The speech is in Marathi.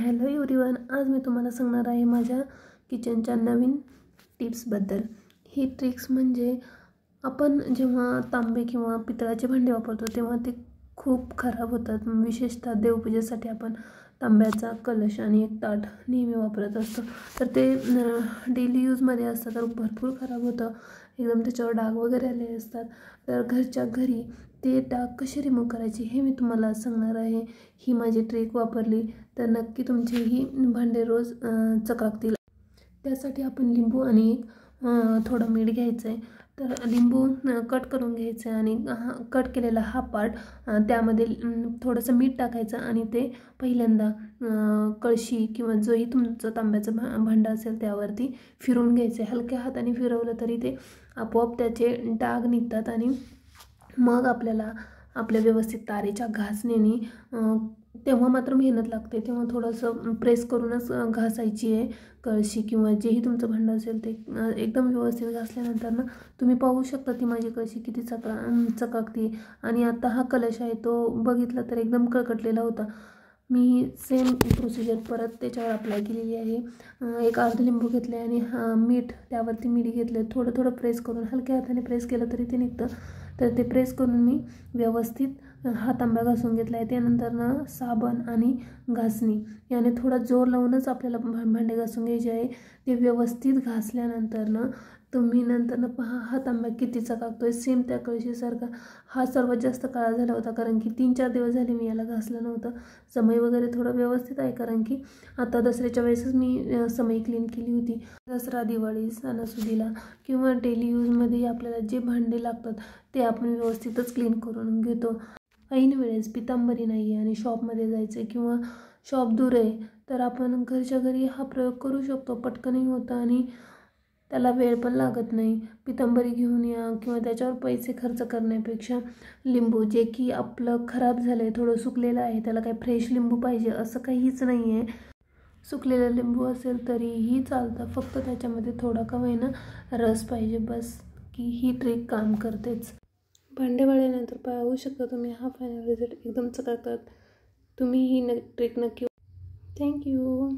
हॅलो एव्हरीवन, आज मी तुम्हाला सांगणार आहे माझ्या किचनच्या नवीन टिप्सबद्दल। ही ट्रिक्स म्हणजे आपण जेव्हा तांबे किंवा पितळाचे भांडे वापरतो तेव्हा ते खूप खराब होतात। विशेषतः देवपूजेसाठी आपण तांब्याचा कलश आणि एक ताट नेहमी वापरत असतो, तर ते डेली यूजमध्ये असतं तर भरपूर खराब होतं, एकदम त्याच्यावर डाग वगैरे आलेले असतात। तर घरच्या घरी ते डाग कसे रिमूव्ह करायचे हे मी तुम्हाला सांगणार आहे। ही माझी ट्रिक वापरली तर नक्की तुमचे ही भांडे रोज चकाकतील। त्यासाठी आपण लिंबू आणि थोडं मीठ घ्यायचं आहे। तर लिंबू कट करून घ्यायचं आणि कट केलेला हा पार्ट त्यामध्ये थोडंसं मीठ टाकायचं आणि ते पहिल्यांदा कळशी किंवा जोही तुमचं तांब्याचं भांडं असेल त्यावरती फिरवून घ्यायचं आहे। हलक्या हाताने फिरवलं तरी ते आपोआप त्याचे डाग निघतात आणि मग आपल्याला आपल्या व्यवस्थित तारेच्या घासणीने तेव्हा मात्र मेहनत लागते, तेव्हा थोडंसं प्रेस करूनच घासायची आहे कळशी किंवा जेही तुमचं भांडं असेल ते एकदम व्यवस्थित घासल्यानंतर ना तुम्ही पाहू शकता ती माझी कळशी किती चकाकते। आणि आता हा कलश आहे तो बघितला तर एकदम कळकटलेला होता। मी सेम प्रोसिजर परत त्याच्यावर अप्लाय केलेली आहे। एक अर्ध लिंबू घेतले आणि मीठ त्यावरती मीठ घेतले, थोडं थोडं प्रेस करून हलक्या हाताने प्रेस केलं तरी ते निघतं। तर ते प्रेस करून मी व्यवस्थित हा तांबा घासून घेतला आहे। त्यानंतर ना साबण आणि घासणी याने थोडा जोर लावूनच आपल्याला भांडे घासून घ्यायचे आहे। ते व्यवस्थित घासल्यानंतर ना तुम्ही नंतर ना पहा हा तांबा किती चकाकतोय, सेम त्या कळशीसारखा। हा सर्वात जास्त काळा झाला होता कारण की 3-4 दिवस झाले मी याला घासलं नव्हतं। समय वगैरे थोडं व्यवस्थित आहे कारण की आता दसऱ्याच्या वेळेसच मी समय क्लीन केली होती। दसरा, दिवाळी, सणासुदीला किंवा डेली यूजमध्ये आपल्याला जे भांडे लागतात ते आपण व्यवस्थितच क्लीन करून घेतो। ऐन वेळेस पितांबरी नाही आहे आणि शॉपमध्ये जायचं आहे किंवा शॉप दूर आहे तर आपण घरच्या घरी हा प्रयोग करू शकतो, पटकनही होतं आणि त्याला वेळ पण लागत नाही। पितांबरी घेऊन या किंवा त्याच्यावर पैसे खर्च करण्यापेक्षा लिंबू जे की आपलं खराब झालं आहे, थोडं सुकलेलं आहे, त्याला काही फ्रेश लिंबू पाहिजे असं काहीच नाही आहे। सुकलेलं लिंबू असेल तरीही चालतं, फक्त त्याच्यामध्ये थोडा का होईना रस पाहिजे, बस की ही ट्रिक काम करतेच। भांडे वाळल्यानंतर पाहू शकता तुम्ही हा फायनल रिझल्ट एकदम चकाकतात। तुम्ही ही ट्रिक नक्की। थँक्यू।